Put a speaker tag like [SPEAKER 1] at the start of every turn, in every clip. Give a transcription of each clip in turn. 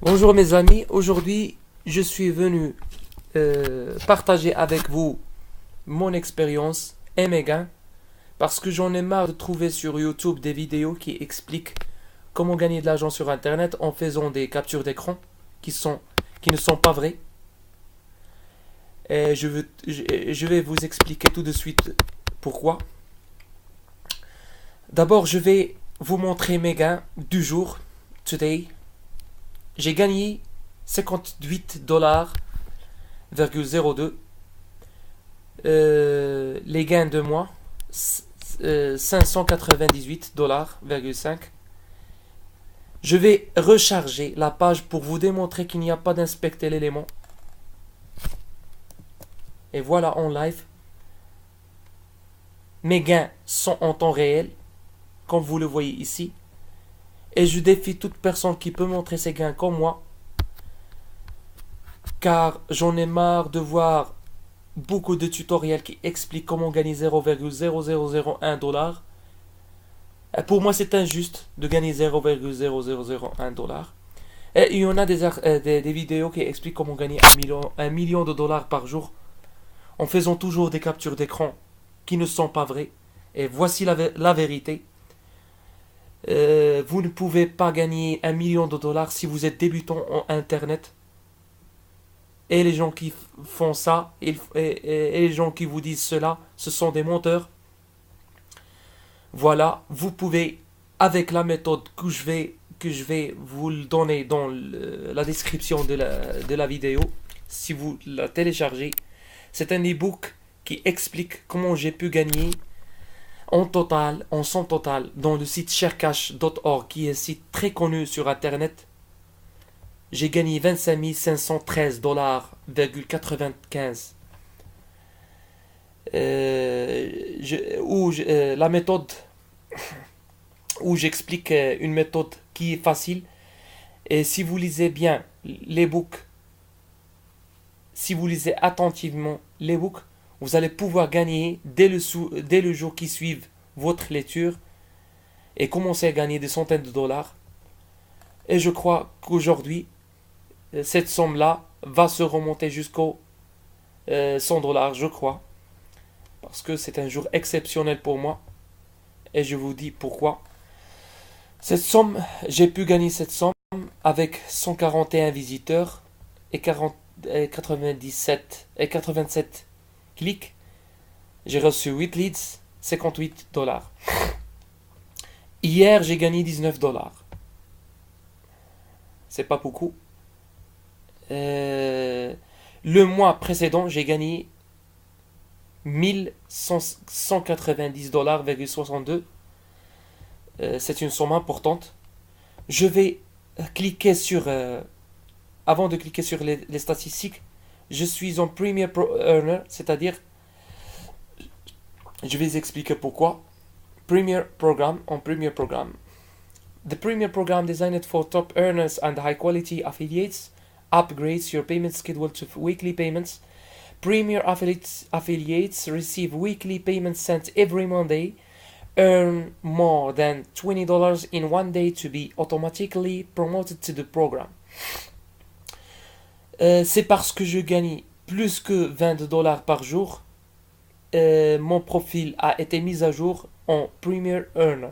[SPEAKER 1] Bonjour mes amis, aujourd'hui je suis venu partager avec vous mon expérience et mes gains parce que j'en ai marre de trouver sur YouTube des vidéos qui expliquent comment gagner de l'argent sur Internet en faisant des captures d'écran qui ne sont pas vraies. Et je vais vous expliquer tout de suite pourquoi. D'abord, je vais vous montrer mes gains du jour, today. J'ai gagné 58 dollars 0,02. Les gains de mois 598 dollars 5. Je vais recharger la page pour vous démontrer qu'il n'y a pas d'inspecter l'élément. Et voilà en live. Mes gains sont en temps réel, comme vous le voyez ici. Et je défie toute personne qui peut montrer ses gains comme moi, car j'en ai marre de voir beaucoup de tutoriels qui expliquent comment gagner 0,0001 dollar. Pour moi, c'est injuste de gagner 0,0001 dollar. Et il y en a des vidéos qui expliquent comment gagner 1 million de dollars par jour en faisant toujours des captures d'écran qui ne sont pas vraies. Et voici la vérité. Vous ne pouvez pas gagner 1 million de dollars si vous êtes débutant en Internet. Et les gens qui font ça, et les gens qui vous disent cela, ce sont des menteurs. Voilà, vous pouvez, avec la méthode que je vais vous le donner dans la description de la vidéo, si vous la téléchargez, c'est un e-book qui explique comment j'ai pu gagner en total, en somme totale, dans le site sharecash.org, qui est un site très connu sur Internet. J'ai gagné 25 513 dollars, 95. La méthode où j'explique une méthode qui est facile. Et si vous lisez bien l'ebook, si vous lisez attentivement l'ebook, vous allez pouvoir gagner dès le jour qui suit votre lecture et commencer à gagner des centaines de dollars. Et je crois qu'aujourd'hui, cette somme-là va se remonter jusqu'aux 100 dollars, je crois. Parce que c'est un jour exceptionnel pour moi. Et je vous dis pourquoi. Cette somme, j'ai pu gagner cette somme avec 141 visiteurs et 87 clics. J'ai reçu 8 leads, 58 dollars. Hier, j'ai gagné 19 dollars. C'est pas beaucoup. Le mois précédent, j'ai gagné 1190 dollars, 62. C'est une somme importante. Je vais cliquer sur avant de cliquer sur les statistiques, je suis en Premier Earner, c'est-à-dire je vais expliquer pourquoi. Premier Program en Premier Program. The Premier Program designed for top earners and high quality affiliates upgrades your payment schedule to weekly payments. Premier affiliates receive weekly payments sent every Monday. Earn more than $20 in one day to be automatically promoted to the program. C'est parce que je gagne plus que 20 dollars par jour. Mon profil a été mis à jour en Premier Earner.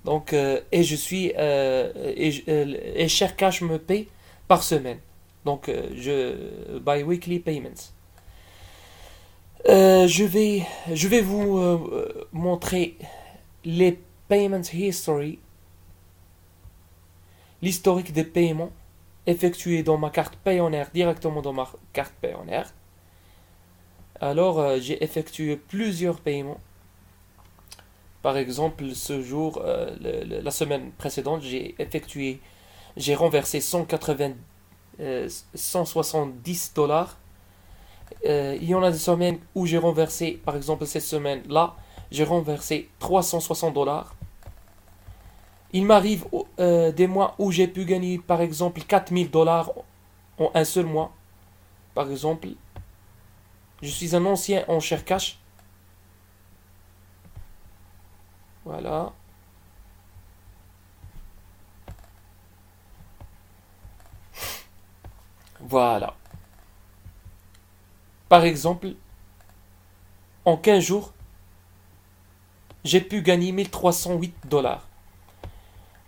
[SPEAKER 1] Donc, et je suis et Sharecash me paye par semaine. Donc, by weekly payments. Je vais vous montrer les payment history, l'historique des paiements effectués dans ma carte Payoneer, directement dans ma carte Payoneer. Alors, j'ai effectué plusieurs paiements. Par exemple, ce jour, la semaine précédente, j'ai renversé 170 dollars. Il y en a des semaines où j'ai renversé, par exemple cette semaine-là, j'ai renversé 360 dollars. Il m'arrive des mois où j'ai pu gagner, par exemple, 4000 dollars en un seul mois. Par exemple, je suis un ancien en Sharecash. Voilà. Voilà. Par exemple, en 15 jours, j'ai pu gagner 1308 $.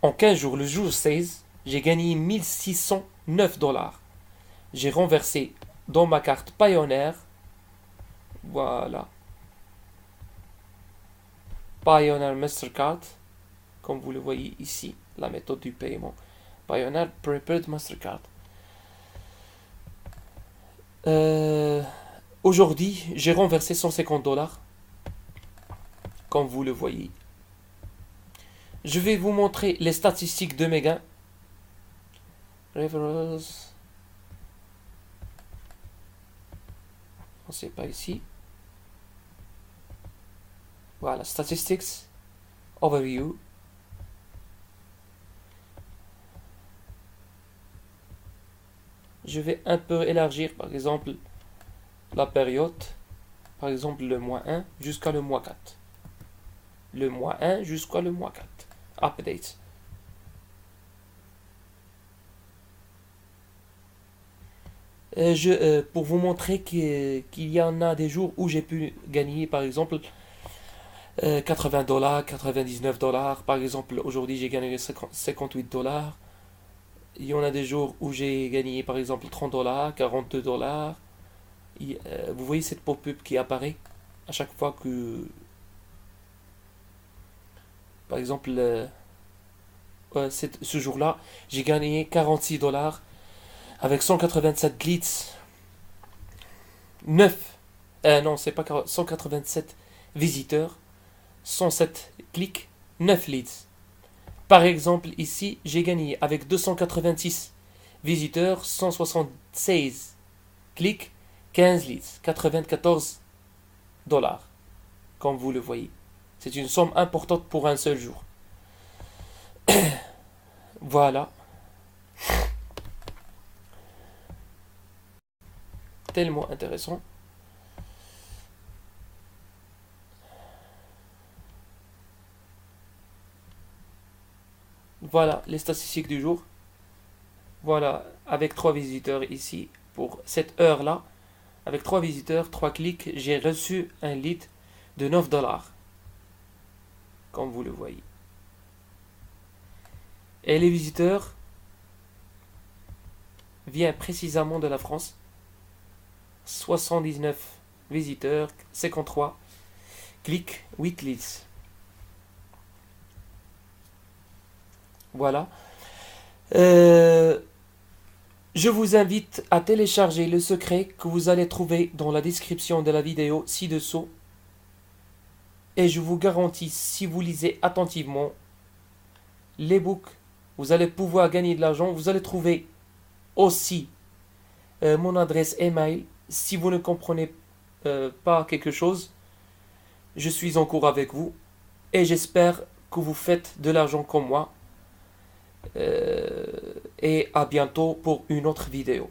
[SPEAKER 1] En 15 jours, le jour 16, j'ai gagné 1609 $. J'ai renversé dans ma carte Pioneer. Voilà. Pioneer Mastercard. Comme vous le voyez ici, la méthode du paiement. Pioneer Prepared Mastercard. Aujourd'hui, j'ai renversé 150 $. Comme vous le voyez. Je vais vous montrer les statistiques de mes gains. Referrals. On sait pas ici. Voilà, statistics. Overview. Je vais un peu élargir, par exemple, la période. Par exemple, le mois 1 jusqu'à le mois 4. Le mois 1 jusqu'à le mois 4. Update. Pour vous montrer qu'il y en a des jours où j'ai pu gagner, par exemple, 80 $, 99 $. Par exemple, aujourd'hui, j'ai gagné 58 $. Il y en a des jours où j'ai gagné, par exemple, 30 $, 42 $. Vous voyez cette pop-up qui apparaît à chaque fois que, par exemple, ce jour-là, j'ai gagné 46 $ avec 187 glitz. 9. Non, c'est pas 187 visiteurs, 107 clics, 9 leads. Par exemple, ici, j'ai gagné avec 286 visiteurs, 176 clics, 15 leads, 94 $. Comme vous le voyez. C'est une somme importante pour un seul jour. Voilà. Tellement intéressant. Voilà les statistiques du jour. Voilà, avec 3 visiteurs ici, pour cette heure-là, avec 3 visiteurs, 3 clics, j'ai reçu un lead de 9 $. Comme vous le voyez. Et les visiteurs viennent précisément de la France. 79 visiteurs, 53 clics, 8 leads. Voilà. Je vous invite à télécharger le secret que vous allez trouver dans la description de la vidéo ci-dessous. Et je vous garantis, si vous lisez attentivement l'ebook, vous allez pouvoir gagner de l'argent. Vous allez trouver aussi mon adresse email. Si vous ne comprenez pas quelque chose, je suis en cours avec vous. Et j'espère que vous faites de l'argent comme moi. Et à bientôt pour une autre vidéo.